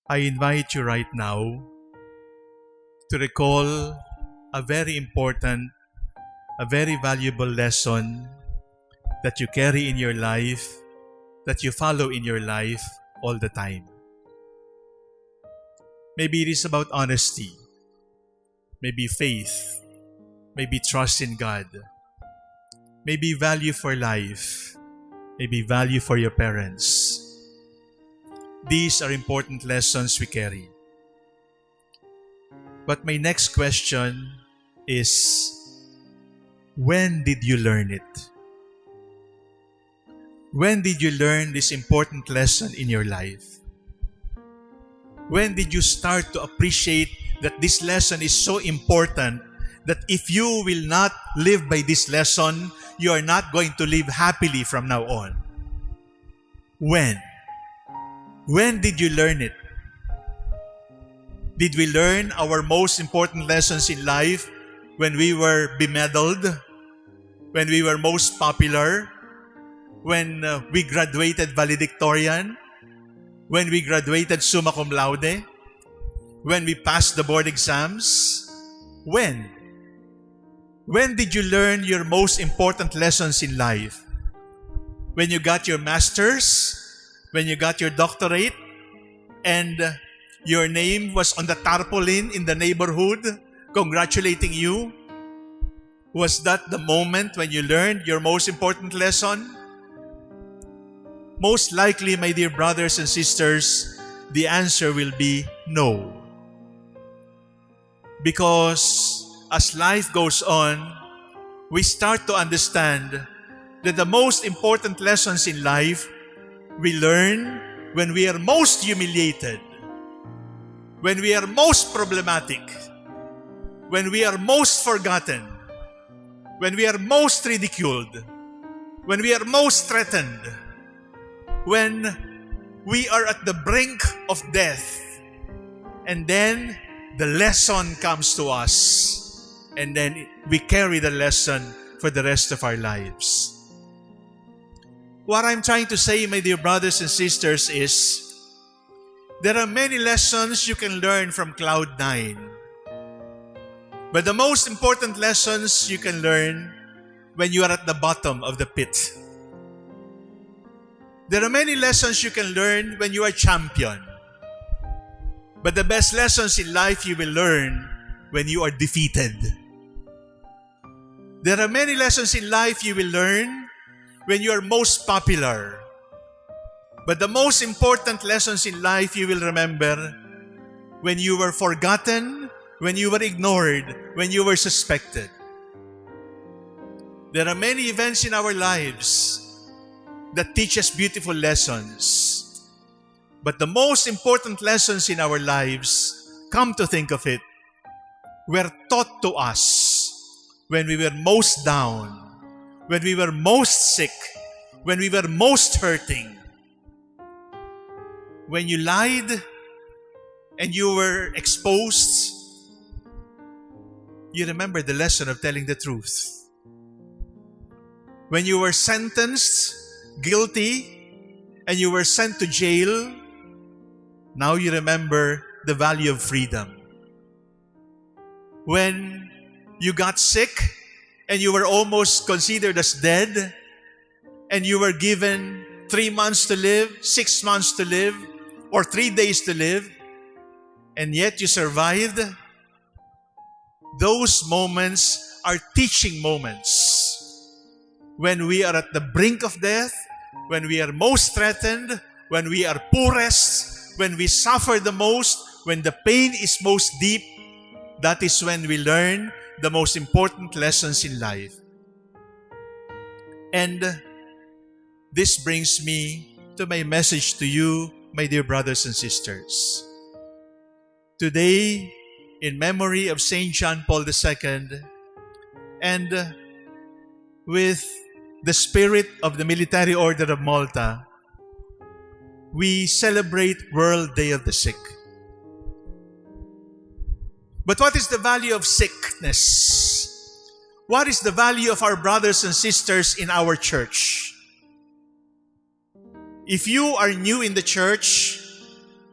I invite you right now to recall a very important, a very valuable lesson that you carry in your life, that you follow in your life all the time. Maybe it is about honesty, maybe faith, maybe trust in God, maybe value for life, maybe value for your parents. These are important lessons we carry. But my next question is, when did you learn it? When did you learn this important lesson in your life? When did you start to appreciate that this lesson is so important that if you will not live by this lesson, you are not going to live happily from now on? When? When did you learn it? Did we learn our most important lessons in life when we were bemedaled, when we were most popular, when we graduated valedictorian, when we graduated summa cum laude, when we passed the board exams? When? When did you learn your most important lessons in life? When you got your master's? When you got your doctorate? And your name was on the tarpaulin in the neighborhood congratulating you? Was that the moment when you learned your most important lesson? Most likely, my dear brothers and sisters, the answer will be no. Because as life goes on, we start to understand that the most important lessons in life we learn when we are most humiliated, when we are most problematic, when we are most forgotten, when we are most ridiculed, when we are most threatened, when we are at the brink of death, and then the lesson comes to us, and then we carry the lesson for the rest of our lives. What I'm trying to say, my dear brothers and sisters, is there are many lessons you can learn from Cloud 9. But the most important lessons you can learn when you are at the bottom of the pit. There are many lessons you can learn when you are champion. But the best lessons in life you will learn when you are defeated. There are many lessons in life you will learn when you are most popular. But the most important lessons in life you will remember when you were forgotten, when you were ignored, when you were suspected. There are many events in our lives that teach us beautiful lessons. But the most important lessons in our lives, come to think of it, were taught to us when we were most down, when we were most sick, when we were most hurting. When you lied and you were exposed, you remember the lesson of telling the truth. When you were sentenced, guilty, and you were sent to jail, now you remember the value of freedom. When you got sick and you were almost considered as dead, and you were given 3 months to live, 6 months to live, or 3 days to live, and yet you survived, those moments are teaching moments. When we are at the brink of death, when we are most threatened, when we are poorest, when we suffer the most, when the pain is most deep, that is when we learn the most important lessons in life. And this brings me to my message to you, my dear brothers and sisters. Today, in memory of St. John Paul II, and with the spirit of the Military Order of Malta, we celebrate World Day of the Sick. But what is the value of sickness? What is the value of our brothers and sisters in our church? If you are new in the church,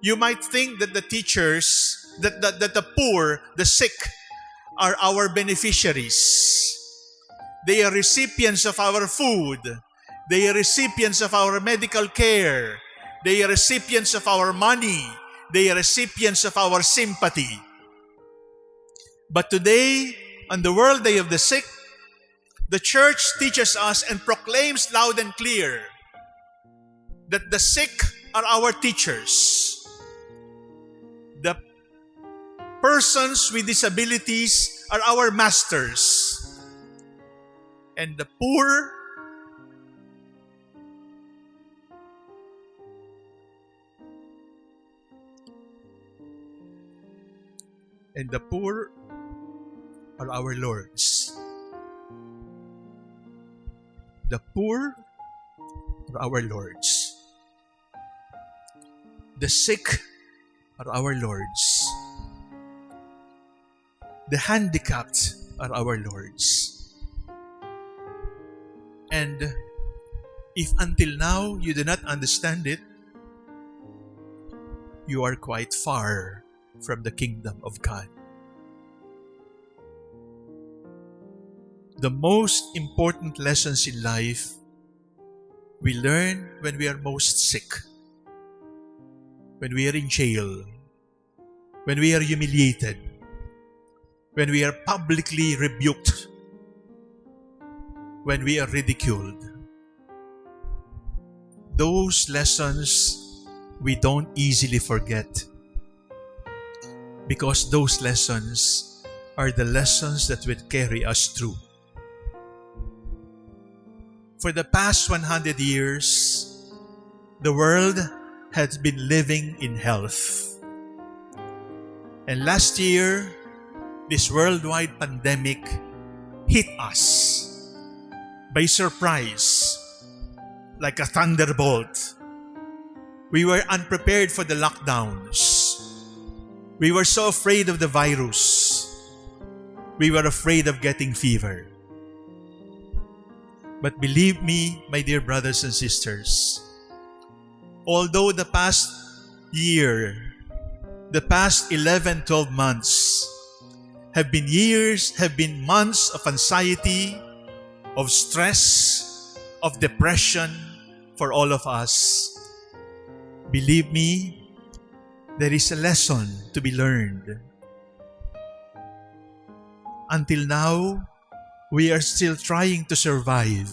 You might think that the teachers, that the poor, the sick, are our beneficiaries. They are recipients of our food. They are recipients of our medical care. They are recipients of our money. They are recipients of our sympathy. But today, on the World Day of the Sick, the church teaches us and proclaims loud and clear that the sick are our teachers. The persons with disabilities are our masters. And the poor are our lords. The poor are our lords. The sick are our lords. The handicapped are our lords. And if until now you do not understand it, you are quite far from the kingdom of God. The most important lessons in life we learn when we are most sick, when we are in jail, when we are humiliated, when we are publicly rebuked, when we are ridiculed. Those lessons we don't easily forget, because those lessons are the lessons that will carry us through. For the past 100 years, the world has been living in health. And last year, this worldwide pandemic hit us by surprise, like a thunderbolt. We were unprepared for the lockdowns. We were so afraid of the virus. We were afraid of getting fever. But believe me, my dear brothers and sisters, although the past year, the past 11, 12 months have been months of anxiety, of stress, of depression for all of us, believe me, there is a lesson to be learned. Until now, we are still trying to survive.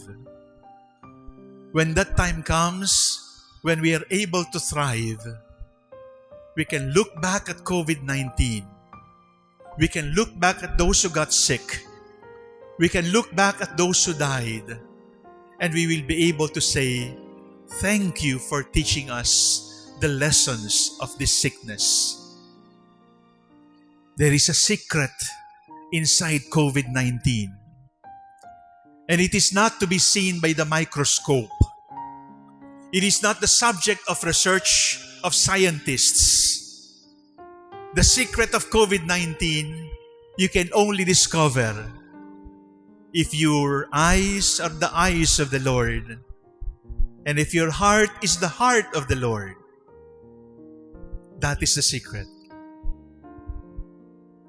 When that time comes, when we are able to thrive, we can look back at COVID-19. We can look back at those who got sick. We can look back at those who died. And we will be able to say, thank you for teaching us the lessons of this sickness. There is a secret inside COVID-19. And it is not to be seen by the microscope. It is not the subject of research of scientists. The secret of COVID-19, you can only discover if your eyes are the eyes of the Lord, and if your heart is the heart of the Lord. That is the secret.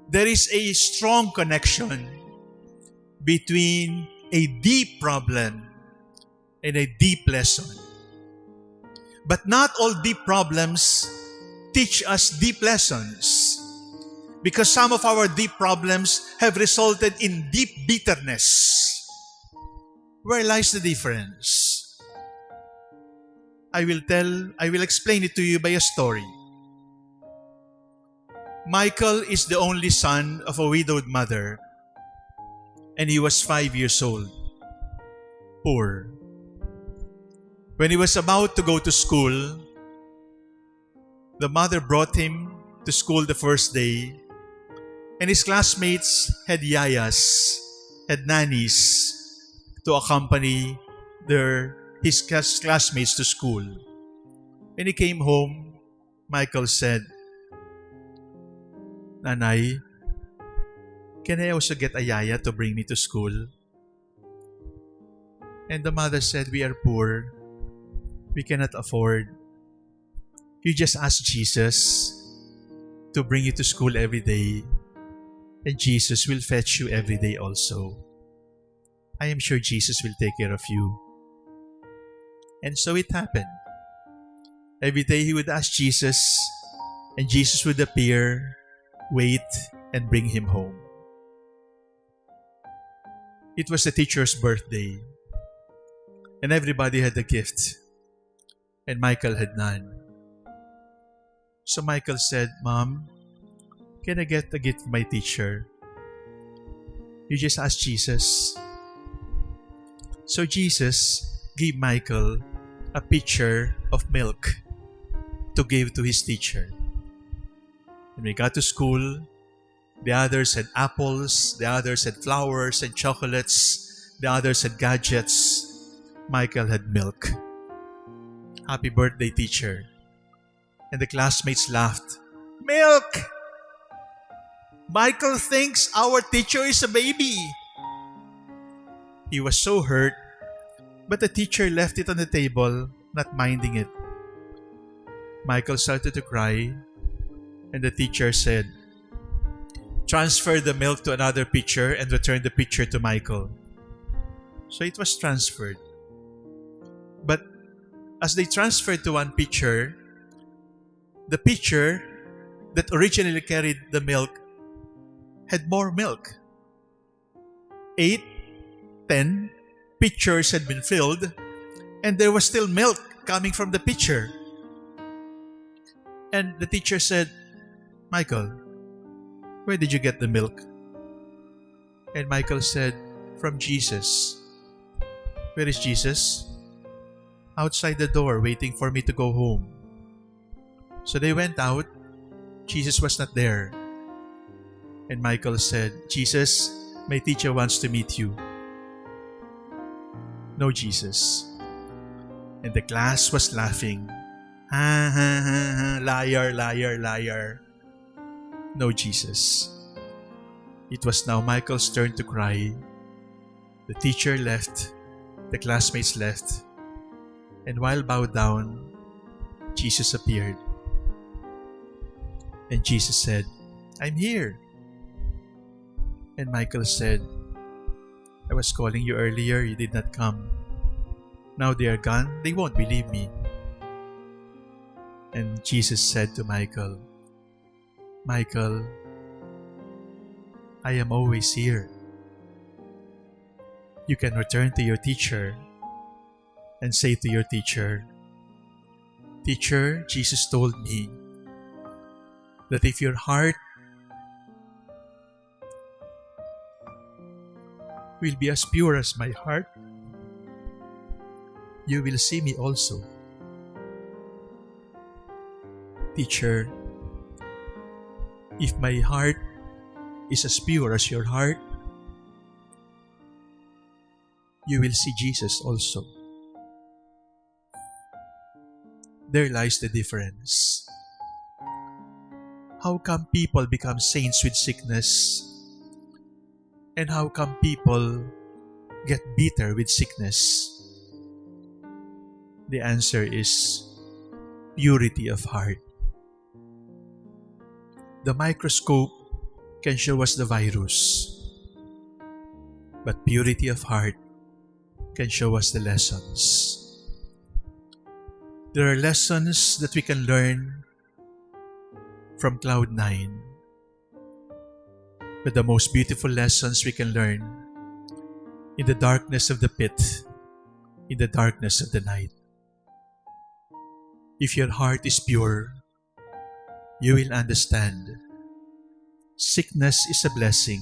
There is a strong connection between a deep problem and a deep lesson. But not all deep problems teach us deep lessons, because some of our deep problems have resulted in deep bitterness. Where lies the difference? I will explain it to you by a story. Michael is the only son of a widowed mother, and he was 5 years old, poor. When he was about to go to school, the mother brought him to school the first day, and his classmates had yayas, had nannies to accompany his classmates to school. When he came home, Michael said, "Nanay, can I also get a yaya to bring me to school?" And the mother said, "We are poor. We cannot afford." You just ask Jesus to bring you to school every day, and Jesus will fetch you every day also. I am sure Jesus will take care of you. And so it happened. Every day he would ask Jesus, and Jesus would appear, wait, and bring him home. It was the teacher's birthday, and everybody had a gift, and Michael had none. So Michael said, Mom, can I get a gift from my teacher? You just ask Jesus. So Jesus gave Michael a pitcher of milk to give to his teacher. When we got to school, the others had apples, the others had flowers and chocolates, the others had gadgets. Michael had milk. Happy birthday, teacher. And the classmates laughed. Milk! Michael thinks our teacher is a baby. He was so hurt, but the teacher left it on the table, not minding it. Michael started to cry, and the teacher said, transfer the milk to another pitcher and return the pitcher to Michael. So it was transferred. But as they transferred to one pitcher, the pitcher that originally carried the milk had more milk. 8, 10 pitchers had been filled, and there was still milk coming from the pitcher. And the teacher said, Michael, where did you get the milk? And Michael said, from Jesus. Where is Jesus? Outside the door, waiting for me to go home. So they went out. Jesus was not there. And Michael said, Jesus, my teacher wants to meet you. No, Jesus. And the class was laughing. Ha ha ha ha, liar, liar, liar. No, Jesus. It was now Michael's turn to cry. The teacher left. The classmates left. And while bowed down, Jesus appeared. And Jesus said, I'm here. And Michael said, I was calling you earlier, you did not come. Now they are gone, they won't believe me. And Jesus said to Michael, Michael, I am always here. You can return to your teacher and say to your teacher, Teacher, Jesus told me that if your heart will be as pure as my heart, you will see me also. Teacher, if my heart is as pure as your heart, you will see Jesus also. There lies the difference. How come people become saints with sickness? And how come people get bitter with sickness? The answer is purity of heart. The microscope can show us the virus, but purity of heart can show us the lessons. There are lessons that we can learn from cloud 9, but the most beautiful lessons we can learn in the darkness of the pit, in the darkness of the night. If your heart is pure, you will understand. Sickness is a blessing.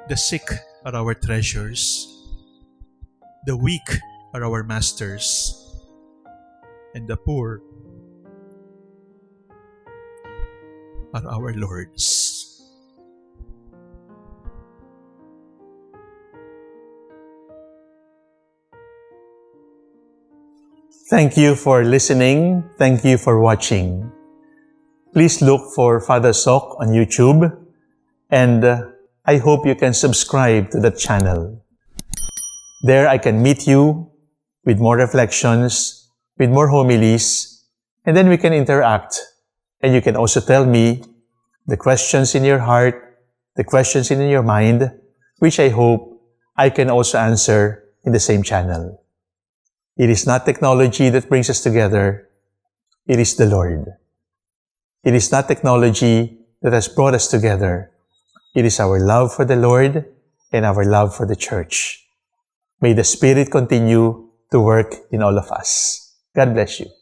The sick are our treasures. The weak are our masters. And the poor are our lords. Thank you for listening. Thank you for watching. Please look for Father Soc on YouTube, and I hope you can subscribe to the channel. There I can meet you with more reflections, with more homilies, And then we can interact. And you can also tell me the questions in your heart, the questions in your mind, which I hope I can also answer in the same channel. It is not technology that brings us together. It is the Lord. It is not technology that has brought us together. It is our love for the Lord and our love for the church. May the Spirit continue to work in all of us. God bless you.